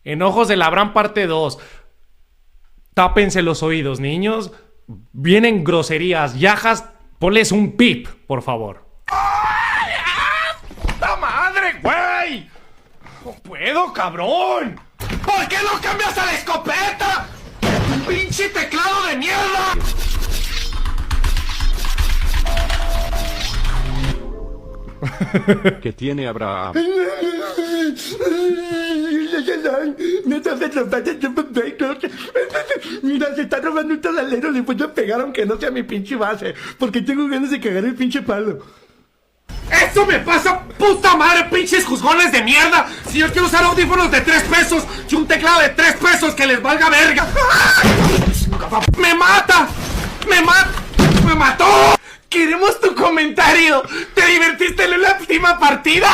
Enojos de Labran parte 2. Tápense los oídos, niños. Vienen groserías. Yajas, ponles un pip, por favor. ¡Ay! ¡Ah! ¡La madre, güey! ¡No puedo, cabrón! ¿Por qué no cambias a la escopeta? ¡Un pinche teclado de mierda! ¿Qué tiene Abraham? Mira, se está robando un talalero. Le voy a pegar aunque no sea mi pinche base, porque tengo ganas de cagar el pinche palo. ¡Eso me pasa, puta madre, pinches juzgones de mierda! Si yo quiero usar audífonos de 3 pesos y un teclado de 3 pesos, que les valga verga. ¡Me mata! ¡Me mató! ¡Queremos tu comentario! ¿Te divertiste en la última partida?